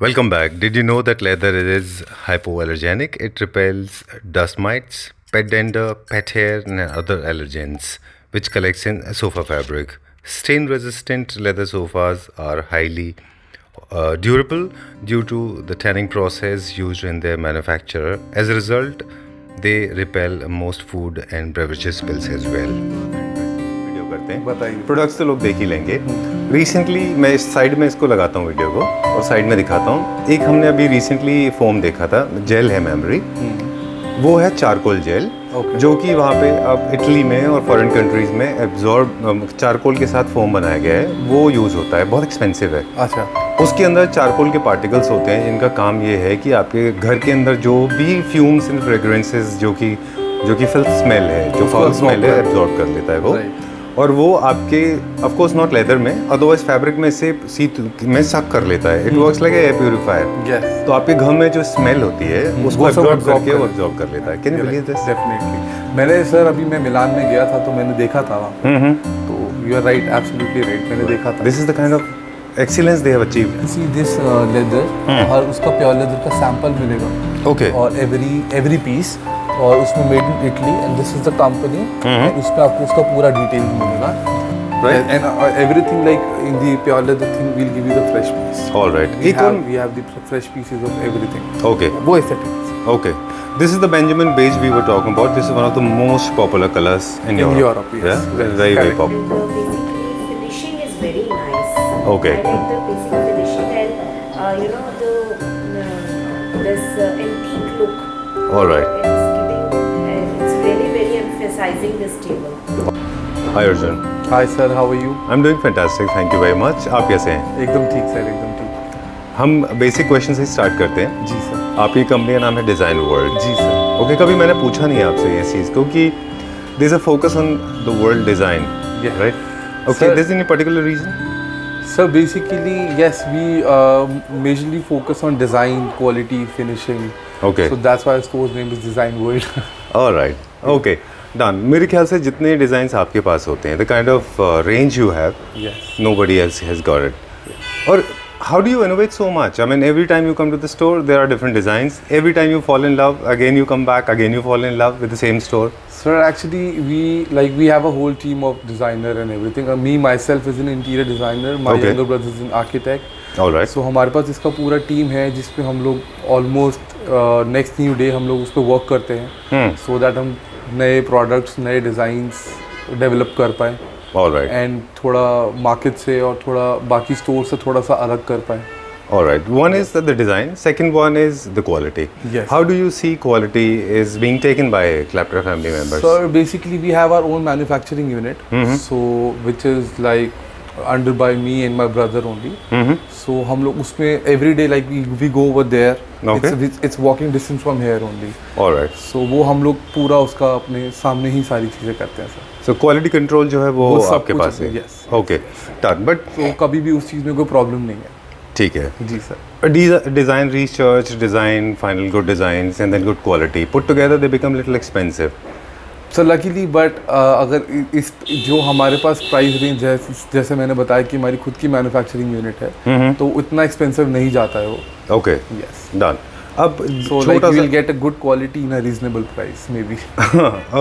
Welcome back. Did you know that leather is hypoallergenic? It repels dust mites, pet dander, pet hair, and other allergens, which collects in sofa fabric. Stain resistant leather sofas are highly durable due to the tanning process used in their manufacture. As a result, they repel most food and beverages spills as well. Video करते हैं, बताइए। Products तो लोग देख ही लेंगे। Recently मैं इस side में इसको लगाता हूँ वीडियो को और साइड में दिखाता हूँ। एक हमने अभी रिसेंटली फोम देखा था, जेल है मेमोरी, वो है चारकोल जेल, जो कि वहाँ पे अब इटली में और फॉरेन कंट्रीज़ में एब्जॉर्ब चारकोल के साथ फोम बनाया गया है, वो यूज़ होता है, बहुत एक्सपेंसिव है। अच्छा। उसके अंदर चारकोल के पार्टिकल्स होते हैं जिनका काम ये है कि आपके घर के अंदर जो भी फ्यूम्स एंड फ्रेग्रेंसेस जो कि फिल्थ स्मेल है, जो फाउल स्मेल है, एब्जॉर्ब कर लेता है वो। और वो आपके ऑफ कोर्स नॉट लेदर में, अदरवाइज फैब्रिक में से सीट में सक कर लेता है। It works like air purifier. तो आपके घर में जो स्मेल होती है उसको एब्जॉर्ब करके वो एब्जॉर्ब कर लेता है। Can you believe this? Definitely. मैंने सर अभी मैं मिलान में गया था तो मैंने देखा था वहाँ। तो you are right, absolutely right, मैंने देखा था। This is the kind of excellence they have achieved. See this leather, और उसका प्योर लेदर का सैंपल मिलेगा। ओके। और एवरी पीस, और उसमें made in Italy, and this is the company, and उसमें आपको उसका पूरा डिटेल मिलेगा। Right. And everything like in the pure leather thing will give you the fresh piece. Alright. We have the fresh pieces of everything. Okay. वो aesthetics. Okay, this is the Benjamin beige we were talking about. This is one of the most popular colors in Europe. Yes. Yeah, Yes. very Correct. popular. Basically, finishing is very nice. Okay. I like the basic finishing and this antique look. All right. It's really very emphasizing this table. Hi Arjun. Hi sir, how are you? I'm doing fantastic. Thank you very much. आप कैसे हैं? एकदम ठीक sir, एकदम ठीक। हम basic question से start करते हैं। जी सर। आपकी कंपनी का नाम है डिज़ाइन वर्ल्ड। जी सर। ओके, कभी मैंने पूछा नहीं आपसे ये चीज़ क्योंकि there is a focus on the world design, Yeah. Right? Okay, Sir- there is any particular reason? Sir, basically, yes, we majorly focus on design, quality, finishing. Okay. So that's why our store's name is Design World. Alright, okay, done. मेरे ख्याल से जितने designs आपके पास होते हैं, the kind of range you have, Yes. nobody else has got it. Or how do you innovate so much? I mean, every time you come to the store, there are different designs. Every time you fall in love, again you come back, again you fall in love with the same store. Sir, actually, we have a whole team of designer and everything. Me myself is an interior designer. My Okay. younger brother is an architect. All right. So हमारे पास इसका पूरा team है जिसपे हम लोग almost next new day हम लोग उस पर वर्क करते हैं, सो दैट हम नए प्रोडक्ट्स, नए डिज़ाइंस डेवलप कर पाएँ, All right. एंड थोड़ा मार्केट से और थोड़ा बाकी स्टोर से थोड़ा सा अलग कर पाएँ। All right. One is the design. Second one is the quality. Yes. How do you see quality is being taken by Clapter family members? So basically we have our own manufacturing unit, so which is like under by me and my brother only. So हम लोग उसमें every day like we go over there. Okay. It's walking distance from here only. All right. So वो हम लोग पूरा उसका अपने सामने ही सारी चीज़ें करते हैं सर। So quality control जो है वो सब आपके कुछ पास है. yes. Okay. Done. But तो कभी भी उस चीज़ में कोई प्रॉब्लम नहीं है। ठीक है. जी sir. Design research, design, final good designs, and then good quality. Put together, they become little expensive. Sir luckily but अगर इस जो हमारे पास प्राइस रेंज है, जैसे मैंने बताया कि हमारी खुद की मैन्युफैक्चरिंग यूनिट है, तो उतना एक्सपेंसिव नहीं जाता है वो। Okay. Yes. Done. अब So like छोटा we will सा. get a good quality in a reasonable price maybe.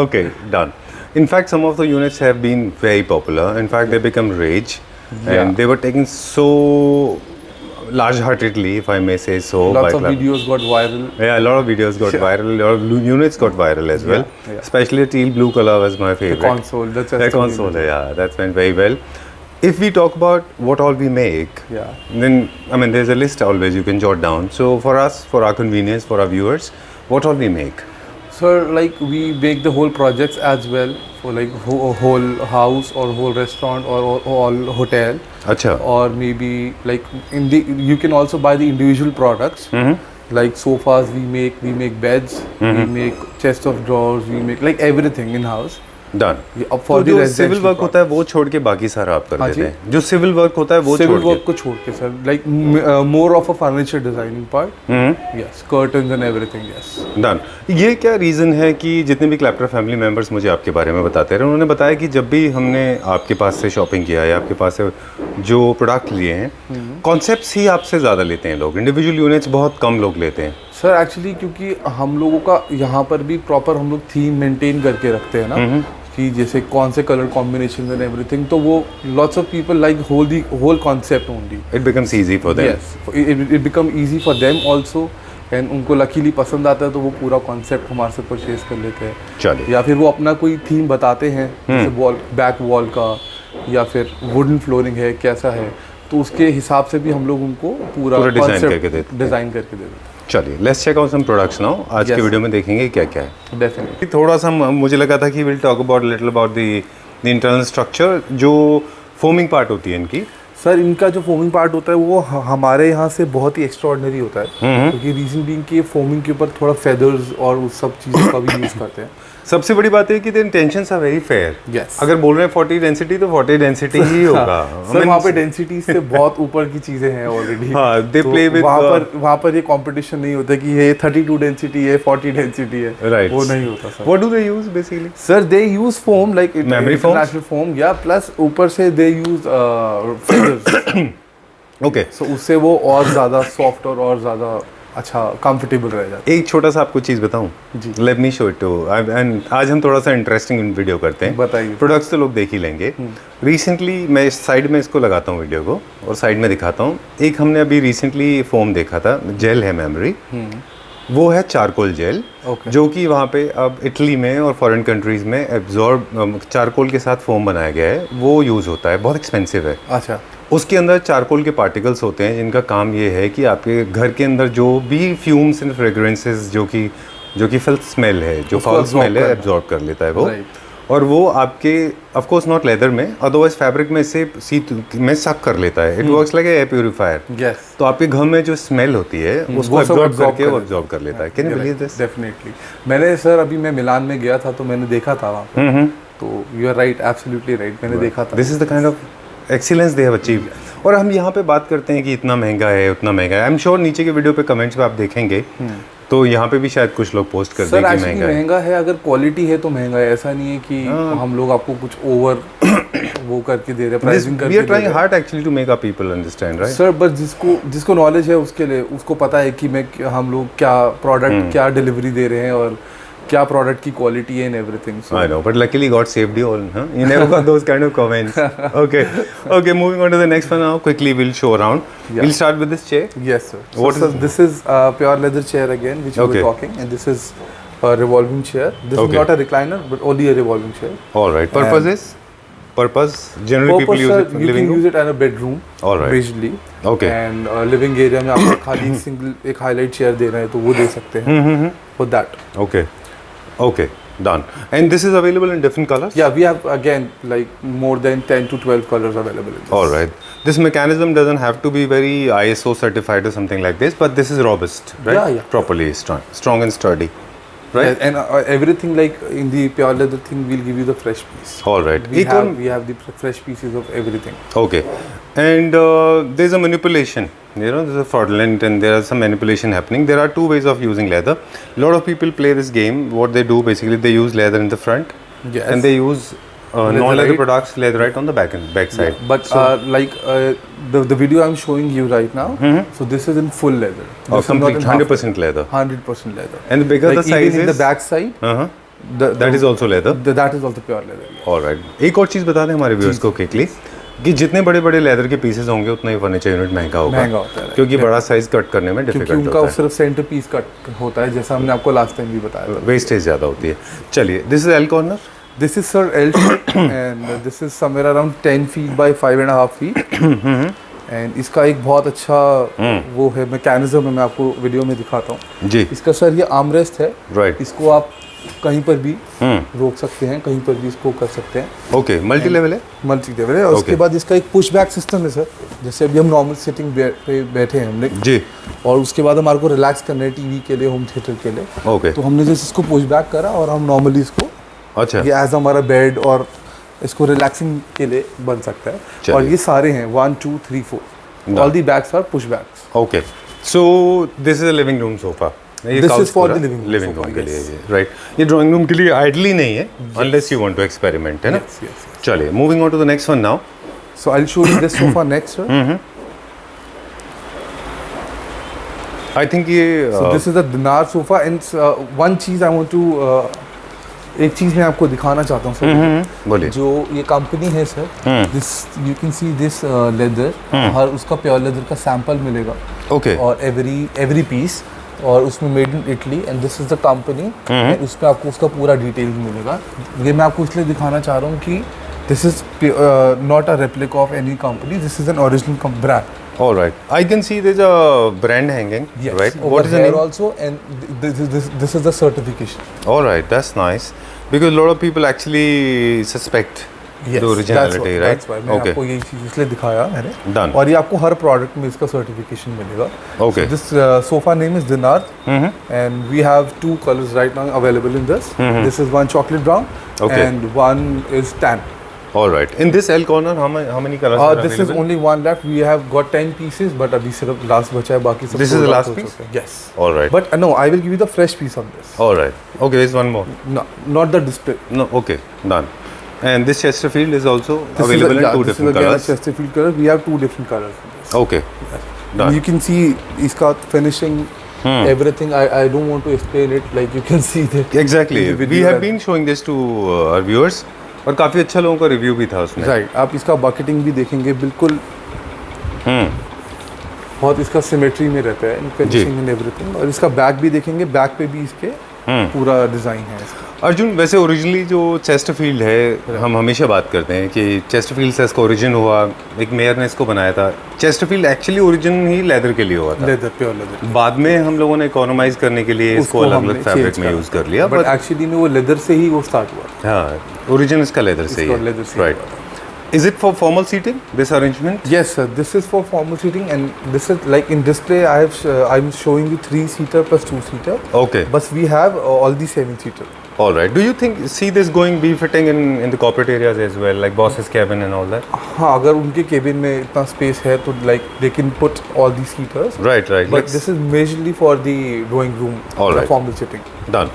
Okay. Done. In fact, some of the units have been very popular. In fact, they become rage, Yeah. and they were taken so large-heartedly, if I may say so. Lots by of Clapter. videos got viral. Yeah, a lot of videos got viral. A lot of units got viral as well. yeah. Especially teal blue color was my favorite. Console, that's The console, yeah, that went very well. If we talk about what all we make, Yeah. then I mean there's a list always you can jot down. So for us, for our convenience, for our viewers, what all we make? So like we make the whole projects as well for like whole house or whole restaurant or all hotel, Acha. or maybe like you can also buy the individual products. Like sofas we make beds, we make chest of drawers, we make like everything in house. Done. अब for the जो residential civil work होता है वो छोड़ के बाकी सारा आप कर हाँ देते जी। हैं? जो सिविल वर्क होता है वो सिविल छोड़ वर्क के? को छोड़ के sir, like more of a furniture designing part, yes, curtains and everything, yes. Done. ये क्या रीज़न है कि जितने भी क्लैप्टर फैमिली मेम्बर्स मुझे आपके बारे में बताते रहे, उन्होंने बताया कि जब भी हमने आपके पास से शॉपिंग किया है, आपके पास से जो प्रोडक्ट लिए हैं, कॉन्सेप्ट्स ही आपसे ज़्यादा लेते हैं लोग, इंडिविजुअल यूनिट्स बहुत कम लोग लेते हैं। सर एक्चुअली क्योंकि हम लोगों का यहाँ पर भी प्रॉपर हम लोग थीम मेंटेन करके रखते हैं ना, कि जैसे कौन से कलर कॉम्बिनेशन एंड एवरीथिंग, तो वो lots of people like whole concept only. It becomes easy for them. Yes, it become easy for them also, and उनको लकीली पसंद आता है तो वो पूरा कॉन्सेप्ट हमारे से परचेज कर लेते हैं। चलिए। या फिर वो अपना कोई थीम बताते हैं, जैसे वॉल, बैक वॉल का, या फिर वुडन फ्लोरिंग है, कैसा है, तो उसके हिसाब से भी हम लोग उनको पूरा डिज़ाइन करके देते हैं। डिज़ाइन करके दे देते हैं। चलिए, let's check out some products now. आज Yes. के वीडियो में देखेंगे क्या क्या है। डेफिनेटली थोड़ा सा मुझे लगा था कि will talk about little about the internal structure, जो फोमिंग पार्ट होती है इनकी। सर, इनका जो फोमिंग पार्ट होता है वो हमारे यहाँ से बहुत ही एक्स्ट्रॉर्डनरी होता है, क्योंकि रीजन बीइंग कि फोमिंग के ऊपर थोड़ा फेदर्स और उस सब चीज़ों का भी यूज़ करते हैं। सबसे बड़ी बात है कि the intentions are very fair. Yes. अगर बोल रहे हैं 40 डेंसिटी तो 40 डेंसिटी ही होगा। सर, वहाँ पे डेंसिटी से बहुत ऊपर की चीज़ें हैं ऑलरेडी। हाँ, they play with वहाँ पर ये कंपटीशन नहीं होता कि ये 32 डेंसिटी है, 40 डेंसिटी है, Right. वो नहीं होता sir. What do they use basically? Sir, they use foam like Memory foam? International foam, या प्लस ऊपर से दे यूज फेदर्स, Okay. सो उससे वो और ज़्यादा सॉफ्ट और ज़्यादा अच्छा कंफर्टेबल रह जाता एक छोटा सा आपको चीज़ बताऊं? जी। Let me show it to. And आज हम थोड़ा सा इंटरेस्टिंग वीडियो करते हैं। बताइए। प्रोडक्ट्स तो लोग देख ही लेंगे। रिसेंटली मैं इस साइड में इसको लगाता हूँ वीडियो को, और साइड में दिखाता हूँ। एक हमने अभी रिसेंटली फोम देखा था, जेल है मेमोरी, वो है चारकोल जेल, Okay. जो कि वहाँ पे अब इटली में और फॉरेन कंट्रीज़ में एब्जॉर्ब चारकोल के साथ फोम बनाया गया है, वो यूज़ होता है, बहुत एक्सपेंसिव है। है। अच्छा, उसके अंदर चारकोल के पार्टिकल्स होते हैं, जिनका काम ये है कि आपके घर के अंदर जो भी फ्यूम्स एंड फ्रेग्रेंसेस जो कि फिल्थ स्मेल है, जो उसको फाउल absorb स्मेल है, करना। एब्जॉर्ब कर लेता है वो। Right. और वो आपके ऑफ कोर्स नॉट लेदर में, अदरवाइज फैब्रिक में से में सक कर लेता है। It works like air purifier. Yes, तो आपके घर में जो स्मेल होती है उसको वो सब एब्जॉर्ब absorb करके कर वो लेता है। एब्जॉर्ब कर लेता है। Can you believe this? Definitely. मैंने सर अभी मैं मिलान में गया था तो मैंने देखा था वहाँ पे, तो you are right, absolutely right, मैंने देखा था। This is the kind of excellence they have achieved. और हम यहाँ पे बात करते हैं कि इतना महंगा है, उतना महंगा है। आई एम श्योर नीचे के वीडियो पे कमेंट्स पे आप देखेंगे तो यहाँ पे भी शायद कुछ लोग पोस्ट कर दें सर कि एक्चुअली महंगा है। महंगा है, अगर क्वालिटी है तो महंगा है, ऐसा नहीं है कि हम लोग आपको कुछ ओवर वो करके दे रहे हैं, प्राइसिंग करके वी आर दे ट्राइंग रहे हैं। Hard actually to make our people understand, right? Sir बस जिसको नॉलेज है उसके लिए, उसको पता है कि हम लोग क्या प्रोडक्ट क्या डिलीवरी दे रहे हैं और क्या प्रोडक्ट की क्वालिटी है and everything. I know, but luckily God saved you all, huh? You never got those kind of comments. Okay, moving on to the next one now. Quickly, we'll show around. Yeah. We'll start with this chair. Yes, sir. What So, is- this is a pure leather chair again, which we Okay. were talking, and this is a revolving chair. This Okay. is not a recliner, but only a revolving chair. All right. Purpose is? Purpose? Generally, people Purpose, use sir, it for you living can room. use it in a bedroom, All right. basically. Okay. And living area में आपको खाली single एक highlight chair दे रहे हैं तो वो दे सकते हैं for that. Okay. Okay. Done. And this is available in different colors? Yeah, we have again like more than 10 to 12 colors available in this. All right. This mechanism doesn't have to be very ISO certified or something like this, but this is robust, right? Yeah. Properly strong and sturdy, right? Yeah, and everything like in the pure leather thing, we'll give you the fresh piece. All right. We have the fresh pieces of everything. Okay. And there's a manipulation, there's a fraudulent and there are some manipulation happening. There are two ways of using leather. A lot of people play this game. What they do basically, they use leather in the front, Yes. and they use non-leather Leatherite. products, leatherite on the back side. But the video I'm showing you right now, so this is in full leather. This is not Complete in half 100% leather. 100% leather. And the bigger Like the size even in is, the back side, that is also leather. that is also pure leather. Yeah. All right. एक और चीज़ बता दें हमारे viewers को quickly कि जितने बड़े बड़े लेदर के पीसेस होंगे उतना ही फर्नीचर यूनिट महंगा महंगा होगा, होता है, क्योंकि बड़ा साइज कट करने में क्योंकि डिफिकल्ट उनका होता है, सिर्फ सेंटर पीस कट होता है, जैसा हमने आपको लास्ट टाइम भी बताया था. वेस्टेज ज़्यादा होती है. चलिए, this is L corner. This is sir L shape and this is somewhere around 10 feet by 5.5 feet. And इसका एक बहुत अच्छा वो है मैकेनिज्म है, मैं आपको वीडियो में दिखाता हूँ जी. इसका सर ये आर्मरेस्ट है, राइट. इसको आप कहीं पर भी रोक सकते हैं, कहीं पर भी इसको कर सकते हैं. ओके, मल्टी लेवल है. मल्टी लेवल है. और उसके Okay. बाद इसका एक पुश बैक सिस्टम है सर, जैसे अभी हम नॉर्मल सिटिंग पे बैठे हैं हमने जी. और उसके बाद हमारे को रिलैक्स करना है टीवी के लिए, होम थिएटर के लिए. ओके. तो हमने जैसे इसको पुश बैक करा और हम नॉर्मली इसको अच्छा। ये एज हमारा बेड और इसको रिलैक्सिंग के लिए बन सकता है। चलिए। और ये सारे हैं 1 2 3 4 all the bags are push bags. Okay, so this is a living room sofa. This is for the living room living sofa, room के लिए yes. ये, राइट। ये ड्राइंग रूम के लिए आइडली नहीं है, unless you want to experiment, है ना? Yes, yes, yes. चलिए, moving on to the next one now. So I'll show you this sofa next, sir. I think ये So this is the dinar sofa and one चीज़ I want to एक चीज़ मैं आपको दिखाना चाहता हूँ sir. बोलिए। जो ये कंपनी है sir, this you can see this leather, हर उसका प्योर लेदर का सैंपल मिलेगा। ओके, और एवरी पीस, और उसमें made in Italy and this is the company, उसमें आपको उसका पूरा डिटेल मिलेगा। ये मैं आपको इसलिए दिखाना चाह रहा हूँ कि this is not a replica of any company, this is an original brand. all right, I can see there's a brand hanging, Yes, right? over What is the here name? also, and this is the certification. All right, that's nice because a lot of people actually suspect the originality, right? That's why मैं Okay, आपको यही चीज़ इसलिए दिखाया मैंने। Done. और ये आपको हर product में इसका सर्टिफिकेशन मिलेगा। Okay. So this sofa name is Dinar, and we have 2 colors right now available in this. This is one chocolate brown, Okay. and one is tan. all right. In this L corner, how many colors are This is available? only one left. We have got 10 pieces, but अभी सिर्फ last बचा है, बाकी सब This is sold the out last हो piece? चुके हैं। Yes. All right. But no, I will give you the fresh piece of this. All right. Okay, there's one more. No, not the display. No, okay, done. And this Chesterfield is also This available is in 2 this different is again colors. a Chesterfield color. We have 2 different colors in this. Okay, done. You can see इसका finishing, everything. I don't want to explain it. Like you can see that. Exactly. in the We video have that- been showing this to our viewers. और काफ़ी अच्छा लोगों का review भी था उसमें। Right. आप इसका bucketing भी देखेंगे, बिल्कुल बहुत इसका सिमेट्री में रहता है, फिनिशिंग एंड एवरीथिंग। और इसका बैक भी देखेंगे, बैक पे भी इसके पूरा डिज़ाइन है इसका। अर्जुन, वैसे ओरिजिनली जो चेस्टरफील्ड है, हम हमेशा बात करते हैं कि चेस्टरफील्ड से इसका ओरिजिन हुआ, एक मेयर ने इसको बनाया था। चेस्टरफील्ड एक्चुअली ओरिजिन ही लेदर के लिए हुआ था, लेदर, प्योर लेदर। बाद में हम लोगों ने इकोनोमाइज करने के लिए इसको अलग अलग फैब्रिक में यूज़ कर लिया, बट एक्चुअली में वो लेदर से ही वो स्टार्ट हुआ। हाँ, ओरिजिन इसका लेदर से ही इसका है, leather से ही राइट। हुआ था। Is it for formal seating, this arrangement? Yes, sir. This is for formal seating, and this is like in display. I'm showing you 3-seater plus 2-seater. Okay, But we have all the 7-seater. all right. Do you think see this going be fitting in the corporate areas as well, like boss's cabin and all that? हाँ, अगर उनके cabin में इतना space है तो like they can put all these seaters. Right, right. But Let's- this is majorly for the drawing room, All the right. formal sitting. done.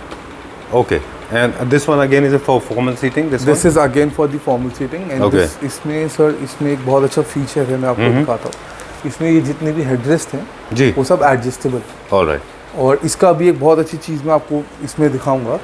Okay, and this one again is for formal seating. This This one? is again for the formal sitting, and Okay. इसमें sir इसमें एक बहुत अच्छा feature है, मैं आपको दिखाता हूँ। इसमें ये जितने भी हेडरेस्ट हैं जी। वो सब एडजस्टेबल। All right. और इसका भी एक बहुत अच्छी चीज़ मैं आपको इसमें दिखाऊंगा।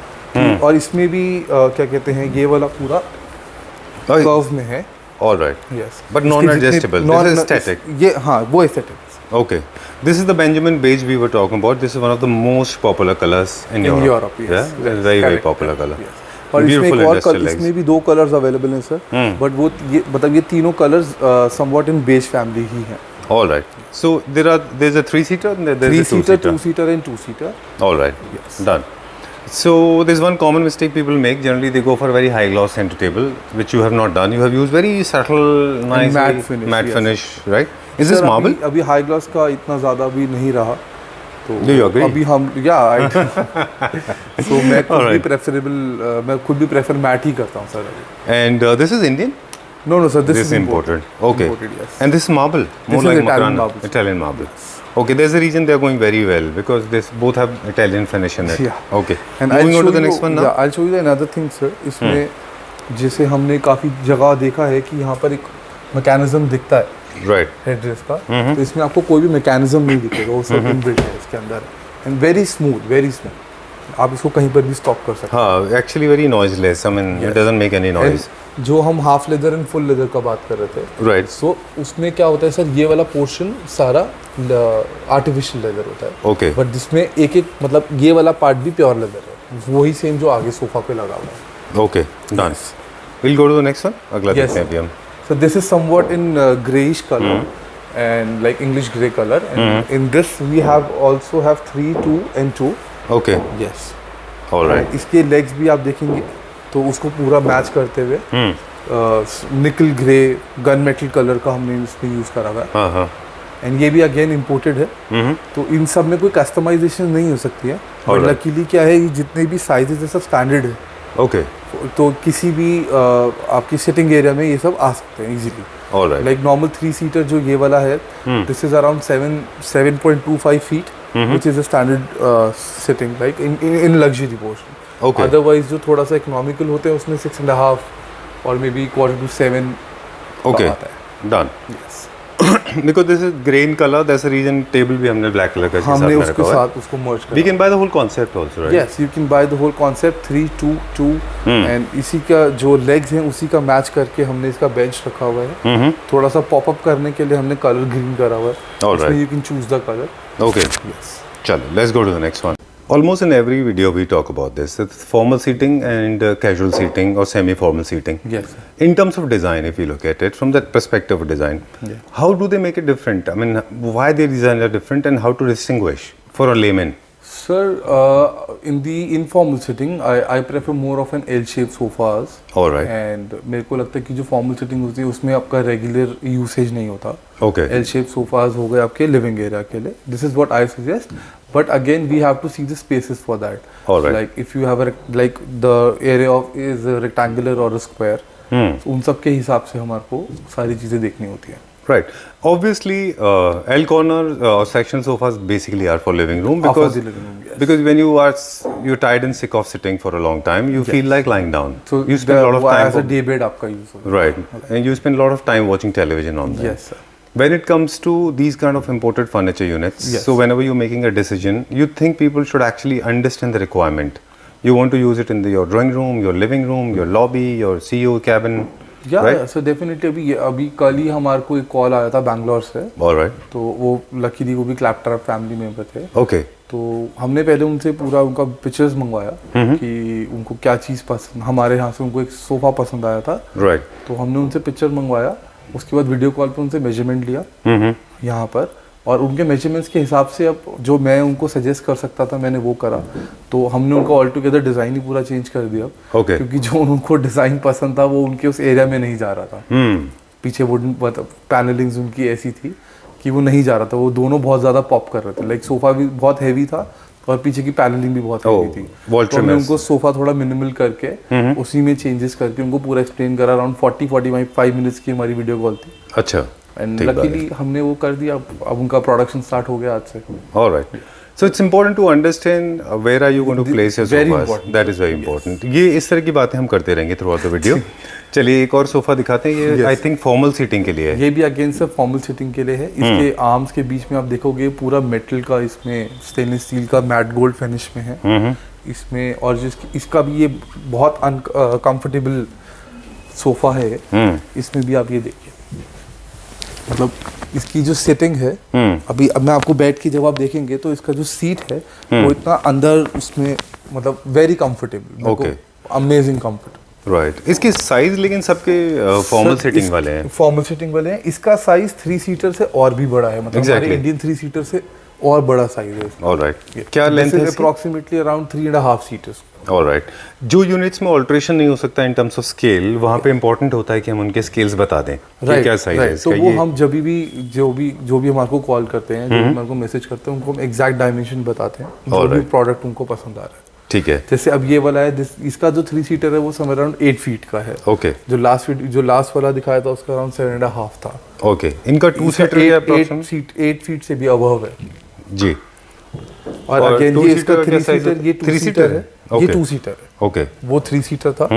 और इसमें भी क्या कहते हैं, ये वाला पूरा Oh, कर्व में है। all right. Yes, But non-adjustable. This is static. ये हाँ, वो static Okay. This is the Benjamin beige we were talking about. This is one of the most popular colors in in Europe. Europe. Yes, Yeah, yes, very correct, popular correct, color. yes. और इसमें Beautiful एक और industrial legs. इसमें भी 2 colours available हैं sir. But वो ये मतलब ये तीनों कलर्स समवॉट इन बेज फैमिली ही हैं। All right. So there's a 3-seater and there's a 3-seater, 2-seater. 2-seater and 2-seater. All right. Yes. Done. So there's one common mistake people make. Generally, they go for a very high gloss center table, which you have not done. You have used very subtle, nice matte finish, matte yes. finish, right? Is Sir, this marble? अभी high glass का इतना ज़्यादा भी नहीं रहा। तो Do you agree? अभी हम so मैं खुद भी Alright. प्रेफरेबल मैं खुद भी प्रेफर मैट ही करता हूँ सर अभी। And this is Indian. No, sir, this This is imported. Okay. Imported, yes. And this is marble. More is like Italian Macaroni. marble. Italian marble. Okay, there's a reason they're going very well because this both have Italian finish in it. Yeah. Okay. And Moving I'll on to show the you- next one now. Yeah, I'll show you another thing, sir. इसमें जैसे हमने काफ़ी जगह देखा है कि यहाँ पर एक मैकेनिज्म दिखता है Right. हेडरेस का, तो इसमें आपको कोई भी मैकेनिज्म नहीं दिखेगा, वो सब इनबिल्ट है इसके अंदर। एंड वेरी स्मूथ, आप इसको कहीं पर भी स्टॉप कर सकते हाँ, actually very noiseless. I mean, it doesn't make any हैं। noise. And जो हम half leather and full leather का बात कर रहे थे, Right. सो उसमें क्या होता है सर, ये वाला पोर्शन सारा आर्टिफिशियल लेदर होता है। Okay. बट जिसमें एक एक मतलब ये वाला पार्ट भी प्योर लेदर है, वही सेम जो आगे सोफा पे लगा हुआ है। Okay. Done. We'll go to the next one. अगला Yes. देखते हैं अभी हम. So this is somewhat in grayish color and like English grey color, and in this we also have 3, 2 and 2. Okay. Yes. All right. इसके legs भी आप देखेंगे तो उसको पूरा मैच करते हुए निकल ग्रे गन मेटल कलर का हमने इसमें यूज करा हुआ है। हाँ हाँ. एंड ये भी अगेन इम्पोर्टेड है, तो इन सब में कोई कस्टमाइजेशन नहीं हो सकती है। और Alright. लकीली क्या है, ये जितने भी साइजेस है सब स्टैंडर्ड है। Okay. तो किसी भी आपकी सिटिंग एरिया में ये सब आ सकते हैं easily. All right. Like normal 3 seater जो ये वाला है, this is around 7.25 feet, which is a standard sitting like in luxury portion. Okay. Otherwise जो थोड़ा सा इकोनॉमिकल होते हैं उसमें 6.5 और मे बी 6:45 Okay. आता है. Done. Yes. Because this is grey in color, that's the reason table भी हमने black color का इसके हमने साथ में उसके रखा हुआ है. साथ उसको merge We करा. can buy the whole concept also, right? Yes, you can buy the whole concept 3-2-2 and इसी का जो legs हैं उसी का मैच करके हमने इसका बेंच रखा हुआ है. थोड़ा सा पॉप अप करने के लिए हमने कलर ग्रीन करा हुआ है. All right. इसमें you can choose the color. Okay. Yes. चलो, let's go to the next one. Almost in every video we talk about this. It's formal seating and casual seating or semi-formal seating. Yes. In terms of design, if you look at it from that perspective of design, Yeah. how do they make it different? I mean, why their designs are different and how to distinguish for a layman? Sir, in the informal sitting, I prefer more of an L-shaped sofas. All right. And मेरे को लगता है कि जो formal sitting होती है उसमें आपका regular usage नहीं होता. Okay. L-shaped sofas हो गए आपके living area के लिए. This is what I suggest. But again, we have to see the spaces for that. All right. Like if you have like the area of is a rectangular or a square. उन सब के हिसाब से हमारे को सारी चीजें देखनी होती हैं. Right. Obviously, L corner or sectional sofas basically are for living room Are for because the living room, yes. because when you're tired and sick of sitting for a long time, you feel like lying down. So you spend a lot of time as a day bed आपका use होता है. right, and you spend a lot of time watching television on them. Yes, sir. When it comes to these kind of imported furniture units, Yes. so whenever you're making a decision, you think people should actually understand the requirement. You want to use it in your drawing room, your living room, your lobby, your CEO cabin, right? So definitely अभी कल ही हमारे को एक call आया था बैंगलोर से. All right. तो वो लकीली वो भी क्लैपटॉप फैमिली मेंबर थे. Okay. तो हमने पहले उनसे पूरा उनका पिक्चर्स मंगवाया कि उनको क्या चीज़ पसंद, हमारे यहाँ से उनको एक सोफ़ा पसंद आया था. Right. तो हमने उनसे पिक्चर मंगवाया, उसके बाद वीडियो कॉल पे उनसे मेजरमेंट लिया यहाँ पर, और उनके मेजरमेंट्स के हिसाब से अब जो मैं उनको सजेस्ट कर सकता था मैंने वो करा. तो हमने उनका ऑल टुगेदर डिज़ाइन ही पूरा चेंज कर दिया. Okay. क्योंकि जो उनको डिज़ाइन पसंद था वो उनके उस एरिया में नहीं जा रहा था. पीछे वुडन पैनलिंग्स उनकी ऐसी थी कि वो नहीं जा रहा था. वो दोनों बहुत ज़्यादा पॉप कर रहे थे. लाइक सोफ़ा भी बहुत हैवी था और पीछे की पैनलिंग भी बहुत हैवी थी. wall तो हमने trimmers. उनको सोफ़ा थोड़ा मिनिमल करके उसी में चेंजेस करके उनको पूरा एक्सप्लेन करा. अराउंड 40-45 मिनट्स की हमारी वीडियो कॉल थी. अच्छा. एंड ठीक बात है. लकीली हमने वो कर दिया. अब उनका प्रोडक्शन स्टार्ट हो गया आज से. All right. So it's important to understand where are you going to place your Very sofas. important. That is very important. ये इस तरह की बातें हम करते रहेंगे throughout the video. चलिए एक और सोफा दिखाते हैं. ये Yes. I think formal seating के लिए है. ये भी अगेन सब फॉर्मल सिटिंग के लिए है. इसके आर्म्स के बीच में आप देखोगे पूरा मेटल का, इसमें स्टेनलेस स्टील का मैट गोल्ड फिनिश में है इसमें. और इसका भी ये बहुत अनकंफर्टेबल सोफा है. इसमें भी आप ये देखिए, मतलब इसकी जो सेटिंग है अभी, अब मैं आपको बैठ के जब आप देखेंगे तो इसका जो सीट है वो इतना अंदर उसमें मतलब very comfortable. Okay. Amazing comfort. Right. इसके साइज लेकिन सबके फॉर्मल सीटिंग वाले हैं. फॉर्मल सीटिंग वाले हैं. इसका साइज 3 सीटर से और भी बड़ा है. मतलब Exactly. हमारे इंडियन 3 सीटर से और बड़ा साइज है. ऑलराइट. क्या लेंथ है इसकी? Approximately around 3.5 seaters. ऑलराइट. जो यूनिट्स में ऑल्ट्रेशन नहीं हो सकता इन टर्म्स ऑफ स्केल, वहाँ पे इंपॉर्टेंट होता है कि हम उनके स्केल्स बता दें कि क्या साइज है तो इसका. वो ये हम जो भी हमारे को कॉल करते हैं, जो भी हमारे को मैसेज करते हैं, उनको हम एग्जैक्ट डायमेंशन बताते हैं जो भी Alright. प्रोडक्ट उनको पसंद आ रहा है. ठीक है. जैसे अब ये वाला है, इसका जो 3 सीटर है वो समवेयर अराउंड 8 फीट का है. ओके. जो लास्ट वाला दिखाया था उसका अराउंड 7.5 था. ओके. इनका 2 सीटर है अप्रोक्सीमेट. 8 फीट से भी अबव है. जी. और अगेन two ये इसका seater का 3 size है? सीटर, ये 2 Three सीटर seater है. है? ये Okay. 2 सीटर है. ओके. वो 3 सीटर था.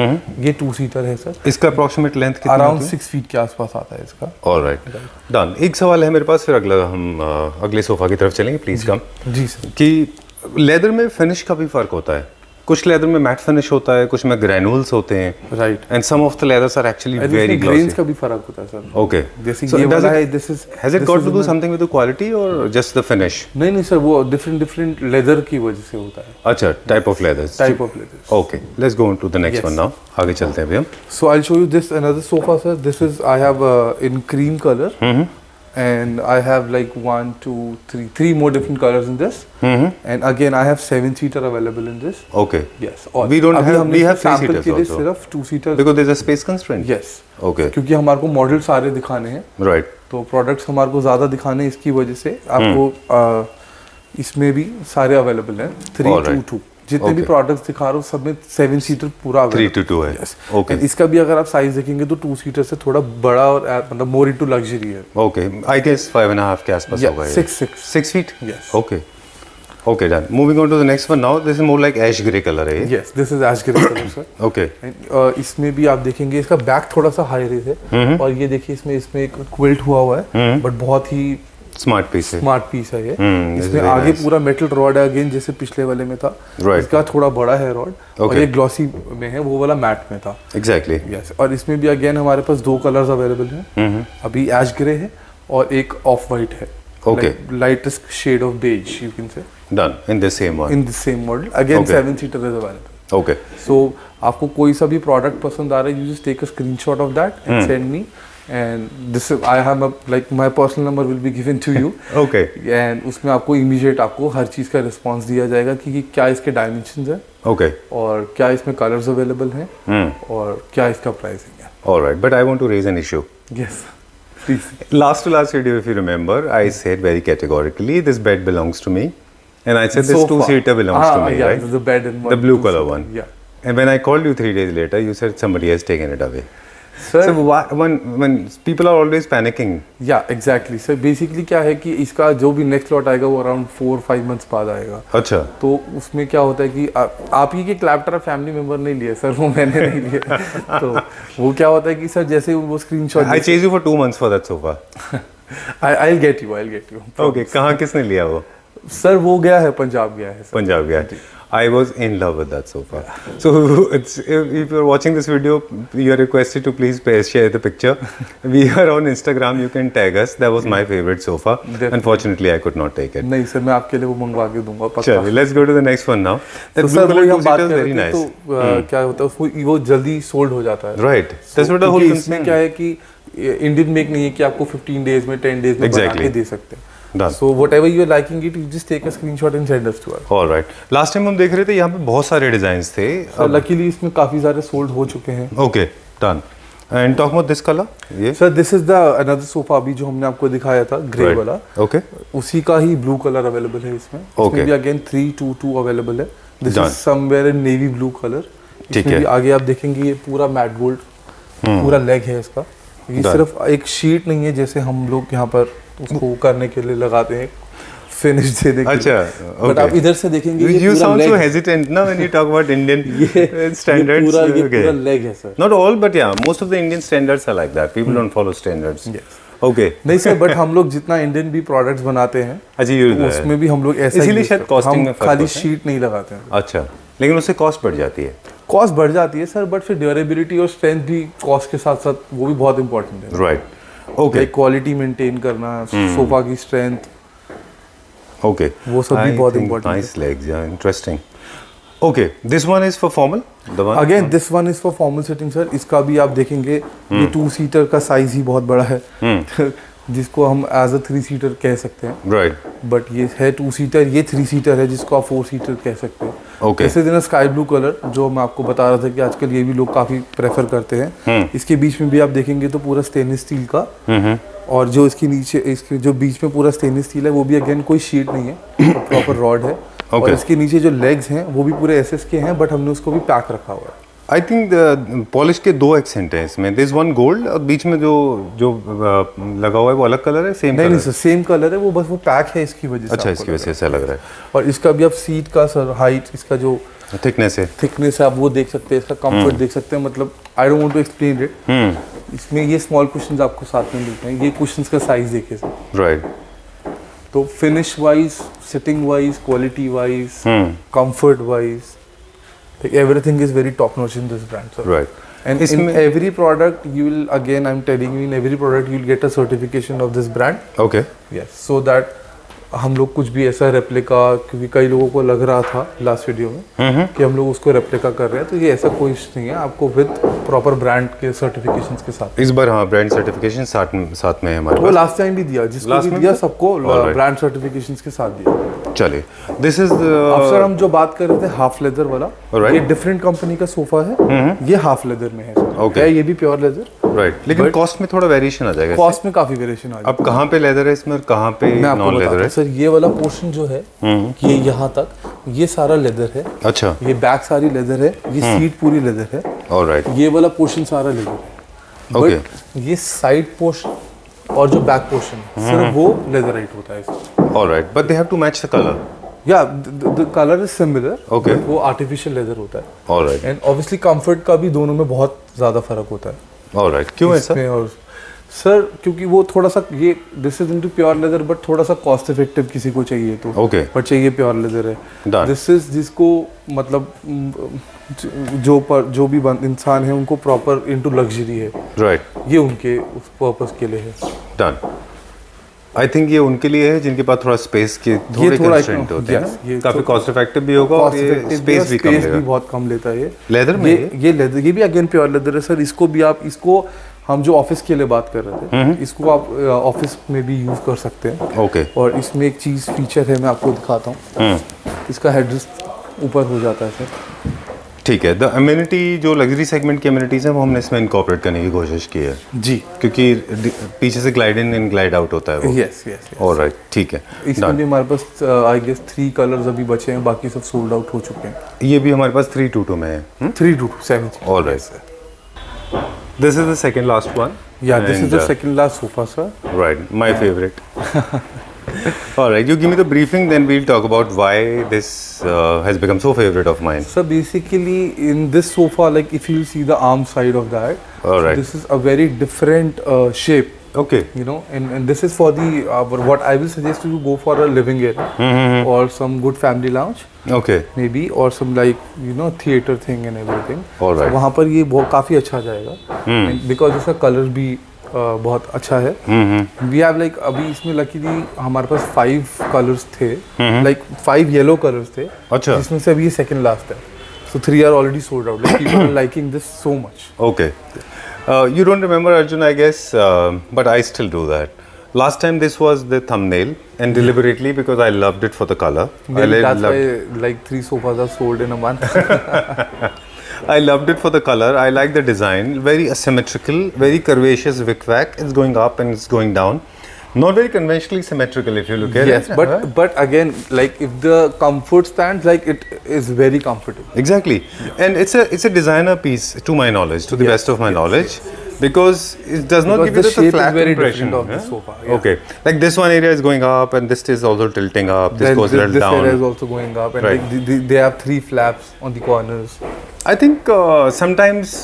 ये 2 सीटर है सर. इसका अप्रोक्सीमेट लेंथ कितना अराउंड होती है? 6 फीट के आसपास आता है इसका. ऑलराइट. डन. एक सवाल है मेरे पास, फिर हम अगले सोफा की तरफ चलेंगे. Please come. जी सर. कि लेदर में फिनिश का भी फर्क होता है. कुछ लेदर में मैट फिनिश होता है, कुछ में ग्रैनुअल्स होते हैं. Right. And some of the leathers are actually very grains glossy. का भी फर्क होता है सर. ओके. जैसे So ये does वाला it- है, this is Has it got to do something with the quality or just the finish? नहीं सर, वो डिफरेंट लेदर की वजह से होता है. अच्छा, type of leathers. Type of leather. Okay, let's go on to the next Yes. one now. आगे चलते हैं अभी हम. So I'll show you this another sofa, sir. This is I have in cream color, and I have like 1, 2, 3 more different colors in this. And again, I have 7-seater available in this. Okay. Yes. और We don't अभी have- हमने we have sample 3-seaters के लिए also. सिर्फ 2-seater. Because there's a space constraint. Yes. Okay. क्योंकि हमारे को model सारे दिखाने हैं, Right. तो प्रोडक्ट्स हमारे को ज़्यादा दिखाने हैं, इसकी वजह से आपको इसमें भी सारे अवेलेबल हैं. 3, Alright. 2, 2. जितने भी Okay. प्रोडक्ट्स दिखा रहा हूँ सब में 7 सीटर पूरा 3 to 2 है. Yes. Okay. And इसका भी अगर आप साइज देखेंगे तो 2 सीटर से थोड़ा बड़ा और मतलब मोर इनटू लग्जरी है. Okay. I guess 5.5 के आसपास Yeah, होगा ये. 6. 6 feet? Yes. Okay. Okay, done. Moving on to the next one now. This is more like ash grey color है ये. Yes, this is ash grey color sir. Okay. And, इसमें भी आप देखेंगे इसका बैक थोड़ा सा हाई रेज है और ये देखिए इसमें एक क्विल्ट हुआ हुआ है बट बहुत ही Smart piece है. स्मार्ट पीस है ये. this is इसमें very आगे nice. पूरा मेटल रॉड है अगेन जैसे पिछले वाले में था. Right. इसका थोड़ा बड़ा है रॉड और Okay. ये ग्लॉसी में है वो वाला मैट में था. Exactly. यस और इसमें भी अगेन हमारे पास 2 कलर्स अवेलेबल हैं. अभी एश ग्रे है और एक ऑफ वाइट है. Okay. Lightest shade of beige you can say Done. In the same one. In the same model again Okay. 7 seater is available. Okay. So आपको कोई सा भी प्रोडक्ट पसंद आ रहा है you just take a screenshot of that and send me and this I have like my personal number will be given to you. Okay. And उसमें आपको इमीडिएट आपको हर चीज़ का रिस्पांस दिया जाएगा कि क्या इसके डायमेंशंस है Okay. और क्या इसमें कलर्स अवेलेबल हैं और क्या इसका प्राइसिंग है. All right. But I want to raise an issue. Yes please. Last to last video, if you remember, I said very categorically, this bed belongs to me. And I said this two-seater belongs to me, yeah, right? The bed and The blue color one. Yeah. And when I called you 3 days later, you said somebody has taken it away. Sir, So why, when people are always panicking, yeah, exactly. Sir basically क्या है कि इसका जो भी next lot आएगा वो around 4-5 months बाद आएगा. अच्छा, तो उसमें क्या होता है कि आप ही के क्लैप्टर फैमिली मेंबर नहीं लिए सर वो मैंने नहीं लिए. तो वो क्या होता है कि सर जैसे वो screenshot I chased you for 2 months for that sofa. I'll get you. Okay, कहाँ किसने लिया वो? सर वो गया है पंजाब गया है सर. Punjab गया. I was in love with that sofa. So it's, if you're watching this video, you're requested to please share the picture. We are on Instagram. You can tag us. That was my favorite sofa. Definitely. Unfortunately, I could not take it. नहीं sir मैं आपके लिए वो मंगवा के दूंगा पक्का. Chalo, let's go to the next one now. That तो blue सर color वही हम बात two-seater is कर very रहे थे nice. तो क्या होता है उसको वो जल्दी सोल्ड हो जाता है. Right. That's what the whole क्योंकि इसमें concern. क्या है कि इंडियन मेक नहीं है कि आपको 15 डेज में 10 डेज में बना Exactly. के दे सकते हैं. Done. So whatever you are liking it, you just take a screenshot and send us to us. All right. Last time हम देख रहे थे यहाँ पे बहुत सारे डिजाइन थे. So luckily इसमें काफी सारे सोल्ड हो चुके हैं. Okay, done. And talk about this color. ये. Sir this is the another sofa अभी जो हमने आपको दिखाया था ग्रे Right. वाला. Okay. उसी का ही ब्लू कलर अवेलेबल है इसमें. Okay. इसमें भी अगेन 322 अवेलेबल है. This Done. Is somewhere in navy blue colour. ठीक इसमें है. भी आगे आप देखेंगे ये पूरा मैट गोल्ड पूरा लेग है इसका. ये Done. सिर्फ एक शीट नहीं है जैसे हम लोग यहाँ पर उसको करने के लिए लगाते हैं फिनिश देने के अच्छा, लिए. But okay. आप इधर से देखेंगे ये You पूरा sound leg so है. hesitant now when you talk about Indian ये standards. ये Okay. पूरा लेग है sir. Not all, but yeah, most of the Indian standards are like that. People don't follow standards. Yes. Okay. नहीं sir but हम लोग जितना Indian भी products बनाते हैं अच्छा ये उसमें भी हम लोग ऐसा इसीलिए use शायद करते हैं. costing में हम फर्क खाली होता है. शीट नहीं लगाते हैं. अच्छा, लेकिन उससे कॉस्ट बढ़ जाती है. कॉस्ट बढ़ जाती है सर बट फिर ड्यूरेबिलिटी और स्ट्रेंथ भी कॉस्ट के साथ साथ वो भी बहुत इंपॉर्टेंट है. Right. Okay. Like quality maintain करना सोफा की स्ट्रेंथ Okay. वो सब भी I बहुत think important Nice legs, yeah, interesting. Okay, this one is for formal. The one. Again this one is for formal setting sir. इसका भी आप देखेंगे ये 2 सीटर का साइज ही बहुत बड़ा है जिसको हम एज अ 3 सीटर कह सकते हैं. Right. बट ये है 2 सीटर ये 3 सीटर है जिसको आप 4 सीटर कह सकते हैं. Okay. जैसे दिन स्काई ब्लू कलर जो मैं आपको बता रहा था कि आजकल ये भी लोग काफी प्रेफर करते हैं. इसके बीच में भी आप देखेंगे तो पूरा स्टेनलेस स्टील का और जो इसके नीचे इसके जो बीच में पूरा स्टेनलेस स्टील है वो भी अगेन कोई शीट नहीं है प्रॉपर रॉड है. और Okay. इसके नीचे जो लेग्स हैं वो भी पूरे एसएस के हैं बट हमने उसको भी पैक रखा हुआ है. I think the पॉलिश के 2 एक्सेंट हैं इसमें. There is one gold और बीच में जो लगा हुआ है वो अलग कलर है. सेम नहीं कलर. सर सेम कलर है वो बस वो पैक है इसकी वजह से. अच्छा, आपको इसकी लग वजह से ऐसा लग रहा है. रहा है. और इसका भी आप सीट का सर हाइट इसका जो थिकनेस है. थिकनेस है आप वो देख सकते हैं. इसका कंफर्ट देख सकते हैं. मतलब I don't want to explain it. इसमें ये स्मॉल कुशन्स आपको साथ में मिलते हैं. ये कुशन्स का साइज देखिए सर. Right. तो finish wise sitting wise quality wise comfort wise everything is very top notch in this brand sir. Right. And in every product you will again I'm telling you in every product you will get a certification of this brand. Okay. Yes. So that हम लोग कुछ भी ऐसा replica क्योंकि कई लोगों को लग रहा था लास्ट वीडियो में कि हम लोग उसको रेप्लिका कर रहे हैं तो ये ऐसा कोई नहीं है. आपको विद प्रॉपर ब्रांड के सर्टिफिकेशंस के साथ. इस बार हाँ ब्रांड सर्टिफिकेशन साथ में है हमारे वो पास. लास्ट टाइम भी दिया जिसको Last भी में दिया भी? सबको Alright. ब्रांड सर्टिफिकेशंस के साथ दिया. चलिए. This is अब सर हम जो बात कर रहे थे हाफ लेदर वाला Alright. ये डिफरेंट कंपनी का सोफा है. ये हाफ लेदर में है सर. Okay. है ये भी प्योर लेदर राइट, लेकिन But- कॉस्ट में थोड़ा वेरिएशन आ जाएगा इससे। कॉस्ट में काफी वेरिएशन आ अब कहाँ पे लेदर है इसमें और कहाँ पे मैं आपको नॉन बताता लेदर हूँ है? सर, ये वाला पोर्शन जो है ये यहाँ तक ये सारा लेदर है, अच्छा, ये बैक सारी लेदर है, ये सीट पूरी लेदर है, ऑलराइट, ये वाला पोर्शन सारा लेदर है। ओके, बट ये साइड पोर्शन और जो बैक पोर्शन है सिर्फ वो लेदराइट होता है इसमें। All right, but they have to match the colour. Yeah the colour is similar, Okay. वो आर्टिफिशियल लेदर होता है। ऑलराइट, एंड ऑब्वियसली कंफर्ट का भी दोनों में बहुत ज़्यादा फर्क होता है ऑलराइट, क्यों ऐसा? इसमें। और सर क्योंकि वो थोड़ा सा ये this is into pure leather but थोड़ा सा कॉस्ट इफेक्टिव किसी को चाहिए तो Okay. बट चाहिए प्योर लेदर है। Done. दिस इज जिसको मतलब जो भी इंसान है उनको प्रॉपर इनटू लग्जरी है, राइट, ये उनके उस पर्पस के लिए है। डन। आई थिंक ये उनके लिए है जिनके पास थोड़ा स्पेस के थोड़े थोड़ा कंस्ट्रेंट होते हैं yes, ना? ये काफी तो- कॉस्ट इफेक्टिव भी होगा और ये स्पेस भी कम स्पेस भी लेगा। बहुत कम लेता है ये लेदर में ये लेदर, ये भी अगेन प्योर लेदर है सर। इसको भी आप इसको हम जो ऑफिस के लिए बात कर रहे थे, इसको आप ऑफिस में भी यूज कर सकते हैं। ओके, और इसमें एक चीज फीचर है, मैं आपको दिखाता हूँ। इसका हेडरेस्ट ऊपर हो जाता है सर। ठीक है। द अम्यूनिटी जो लग्जरी सेगमेंट की अम्यूनिटीज हैं वो हमने इसमें इनकॉर्पोरेट करने की कोशिश की है, जी, क्योंकि पीछे से glide in and glide out होता है वो। Yes yes. ऑलराइट, ठीक है, इसमें done। भी हमारे पास आई गेस 3 कलर्स अभी बचे हैं, बाकी सब सोल्ड आउट हो चुके हैं। ये भी हमारे पास 322 में है। 327। All right, this is the second last one. Yeah this is the second last sofa sir. Right, my favorite. All right, you give me the briefing, then we'll talk about why this has become so favorite of mine. So basically, in this sofa, like if you see the arm side of that, Alright. this is a very different shape, Okay. you know, and this is for the what I will suggest you to go for a living area or some good family lounge, Okay. maybe, or some like you know theater thing and everything. Alright. So वहाँ पर ये बहुत काफ़ी अच्छा जाएगा, because इसका colour भी बहुत अच्छा है। वी हैव लाइक अभी इसमें लकीली हमारे पास 5 कलर्स थे, लाइक 5 येलो कलर्स थे, अच्छा। जिसमें से अभी ये सेकंड लास्ट है। So 3 are already sold out. Like people are liking this so much. Okay. You don't remember Arjun, I guess, but I still do that. Last time this was the thumbnail, and deliberately because I loved it for the color. Maybe I that's loved, why like 3 sofas are sold in a month. I loved it for the color. I like the design. Very asymmetrical, very curvaceous wick-wack. It's going up and it's going down. Not very conventionally symmetrical if you look at Yes, it. but again, like if the comfort stands, like it is very comfortable. Exactly, and it's a designer piece to my knowledge, to the best of my knowledge, because it does not Because give you the the shape is flat very impression different of the huh? sofa, yeah. Okay, like this one area is going up, and this is also tilting up. This Then goes a little this area is down. also going up, and Right. like they have 3 flaps on the corners. I think sometimes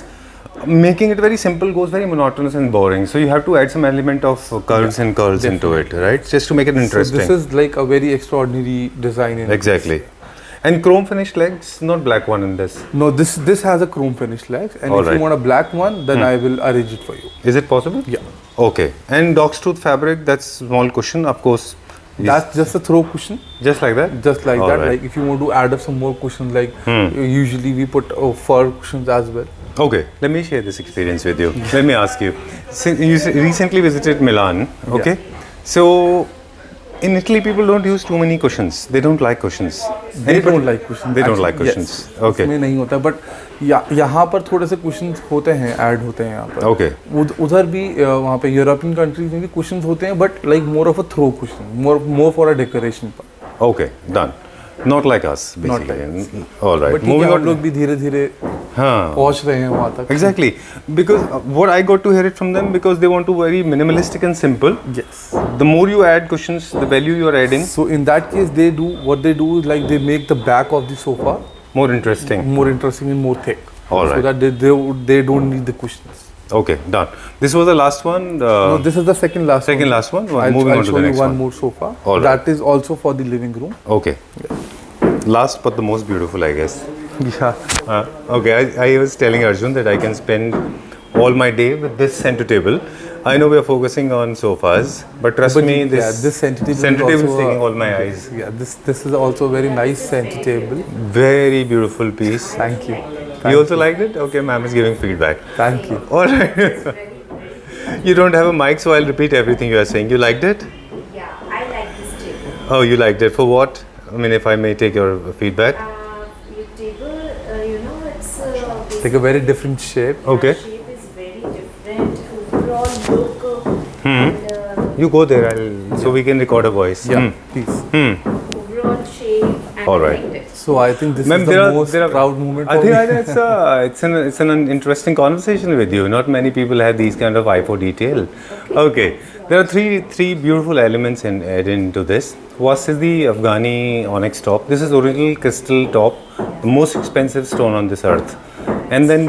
making it very simple goes very monotonous and boring. So you have to add some element of curves and curls into it, right? Just to make it interesting. So this is like a very extraordinary design. In Exactly. And chrome finished legs, not black one in this. No, this has a chrome finished legs, and if Alright. you want a black one, then I will arrange it for you. Is it possible? Yeah. Okay. And dog's tooth fabric, that's small cushion, of course. is That's just a throw cushion, just like that. just like that. Alright. Like if you want to add up some more cushions, like usually we put fur cushions as well. Okay, let me share this experience with you. Let me ask you. Since you recently visited Milan, okay? So in Italy, people don't use too many cushions. They don't like cushions. They don't like cushions. They don't like actually, cushions. yes. Okay. इसमें नहीं होता, but यहाँ पर थोड़े से cushions होते हैं, add होते हैं यहाँ पर। Okay. उधर भी वहाँ पे यूरोपियन कंट्रीज में भी cushions होते हैं, but like more of a throw cushion, more for a decoration part. Okay, done. Not like us, Not basically. All right. But Moving हम on. लोग भी धीरे धीरे हाँ. पहुँच रहे हैं वहाँ तक। Exactly. Because what I got to hear it from them, because they want to very minimalistic and simple. Yes. The more you add cushions, the value you are adding, So in that case, what they do is like they make the back of the sofa more interesting. more interesting and more thick. All So right. that they don't need the cushions. Okay, done. This was the last one. No, this is the second last second one. last one. I'll Moving on to show the you next one one. more sofa. All right. That is also for the living room. Okay. Last but the most beautiful, I guess. Yeah. Okay, I was telling Arjun that I can spend all my day with this center table. I know we are focusing on sofas, but trust But me, yeah, this center table center is table is also taking all my eyes. Yeah, this is also a very nice center table. Very beautiful piece. Thank you. You also liked it? Okay, ma'am is giving feedback. Thank you. All right. You don't have a mic, so I'll repeat everything you are saying. You liked it? Yeah, I like this table. Oh, you liked it. For what? I mean, if I may take your feedback. Your table, you know, it's Like a very different shape. Okay. shape is very different look. And, You go there, so we can record a voice. Yeah, please. overall shape and All right. effective. So I think this Ma'am, is the most proud moment I for think me. it's an interesting conversation with you. Not many people have these kind of eye for detail. Okay, there are three beautiful elements added into this. First is the Afghani onyx top. This is original crystal top, the most expensive stone on this earth. And then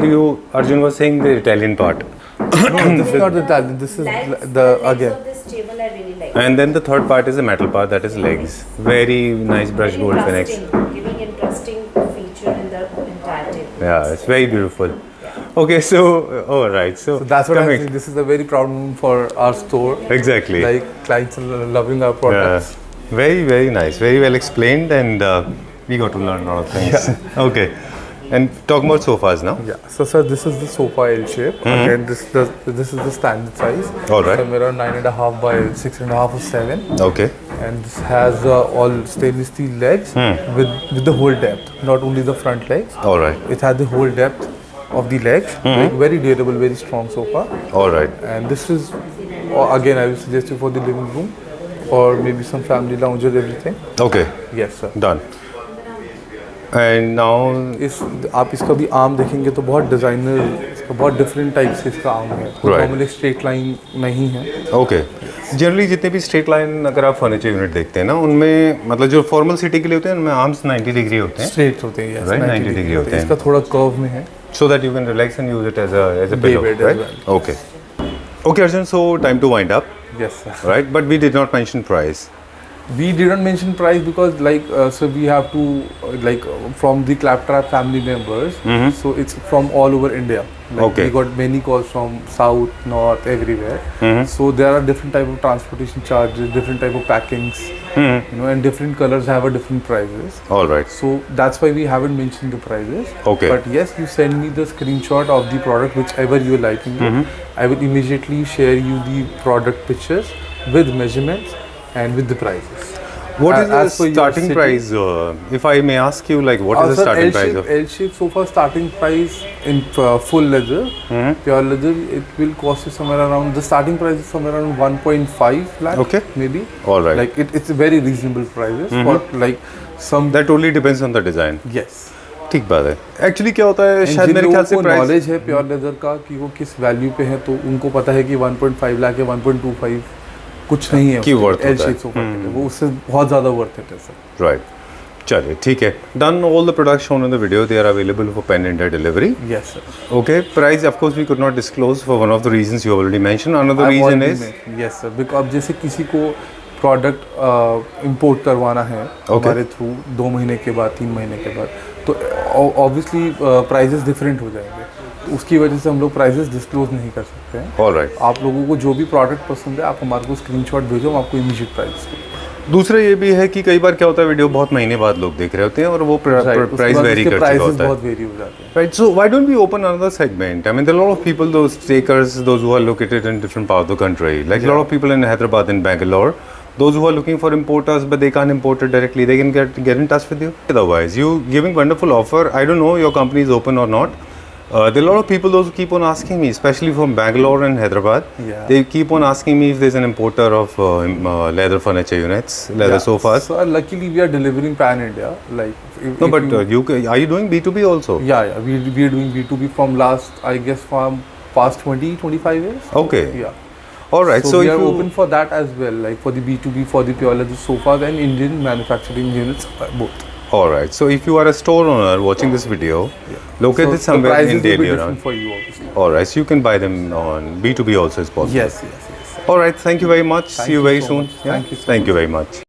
Arjun was saying the Italian part. No, this is not the talent. This is Legs, the legs again. of this table I really like. And then the third part is the metal part, that is legs. Very nice brushed Very gold finish. interesting, giving interesting feature in the entire table. Yeah, it's very beautiful. Okay, so all right, so, So that's what I coming- think. This is a very proud moment for our store. Exactly. Like clients are loving our products. Very nice, very well explained, and we got to learn a lot of things. Okay, and talk about sofas now. Yeah. So sir, this is the sofa L shape. Again, this is the standard size. All right. Somewhere around 9.5 by 6.5 or 7. Okay, And this has all stainless steel legs with the whole depth, not only the front legs. all right, It has the whole depth of the legs. Like very durable, very strong sofa. all right. And this is again I will suggest you for the living room or maybe some family lounge or everything. Okay, Yes sir. done. And now, इस आप इसका भी arm देखेंगे तो बहुत designer, इसका बहुत different type से इसका आर्म है. Right. नॉर्मली स्ट्रेट लाइन नहीं है. ओके, जनरली जितने भी स्ट्रेट लाइन अगर आप फर्नीचर यूनिट देखते हैं ना, उनमें मतलब जो फॉर्मल सिटी के लिए होते हैं उनमें आर्म्स 90 डिग्री होते हैं, स्ट्रेट होते हैं. Yes, Right, 90 90 degree होते हैं. इसका थोड़ा कर्व में है. so that you can relax and use it as a Day pillow, bed as right? Okay. Okay, Arjun, so time to wind up, Yes sir. right? But we did not mention price. We didn't mention price because so we have to from the Claptrap family members. So it's from all over India. Okay. We got many calls from south, north, everywhere. So there are different type of transportation charges, different type of packings, and different colors have a different prices. All right. So that's why we haven't mentioned the prices. Okay. But yes, you send me the screenshot of the product, whichever you are liking it. I will immediately share you the product pictures with measurements and with the prices. What is As per the your starting city- price? If I may ask you, like, what is the Sir, starting price of? L-shape sofa starting price in full leather, pure leather, it will cost you somewhere around, the starting price is somewhere around 1.5 lakh, Okay. maybe. All right. Like it's a very reasonable prices for like some. That totally depends on the design. Yes. ठीक बात है. Actually क्या होता है, And शायद जिन मेरे लोगों ख्याल से को प्राइस. नॉलेज है प्योर लेदर का कि वो किस वैल्यू पे है, तो उनको पता है कि 1.5 लाख या 1.25 कुछ नहीं है की worth एल होता है. शेप सोफा के लिए, वो उससे बहुत ज़्यादा वर्थ है सर. Right. चलिए ठीक है. Done all the products shown in the video. They are available for pan India delivery. Yes sir. Okay. Price of course we could not disclose for one of the reasons you already mentioned. Another reason is yes sir, because जैसे किसी को product import करवाना है हमारे through 2 महीने के बाद 3 महीने के बाद, तो ऑब्वियसली प्राइसेस डिफरेंट हो जाएंगे, तो उसकी वजह से हम लोग प्राइसेस डिस्क्लोज नहीं कर सकते हैं. all right. आप लोगों को जो भी प्रोडक्ट पसंद है आप हमारे को स्क्रीनशॉट भेजो, हम आपको इमीडिएट प्राइस. दूसरा ये भी है कि कई बार क्या होता है, वीडियो बहुत महीने बाद लोग देख रहे होते हैं और वो प्राइस वेरी कर चुका होता है. बहुत वेरी हो जाते हैं. Right, so why don't we open another segment? I mean, there are a lot of people, those takers, those who are located in different parts of the country. Like a lot of people in Hyderabad and Bangalore, those who are looking for importers but they can't import it directly, they can get in touch with you. Otherwise, you giving wonderful offer. I don't know your company is open or not. There are a lot of people those who keep on asking me, especially from Bangalore and Hyderabad. Yeah. They keep on asking me if there's an importer of leather furniture units, leather sofas. So luckily we are delivering pan India. Like if, No, if but are you doing B2B also? yeah, we are doing B2B from last, I guess, from past 20-25 years. Okay. Yeah. All right. So, So we if are you, open for that as well, like for the B2B, for the pure leather sofas and Indian manufacturing units, both. all right. So if you are a store owner watching this video, located So somewhere the prices in will be Delhi different around. for you, obviously. All right. So you can buy them on B2B also is possible. Yes. All right. Thank you very much. See you you very so soon. much. Yeah? Thank you so Thank you very much.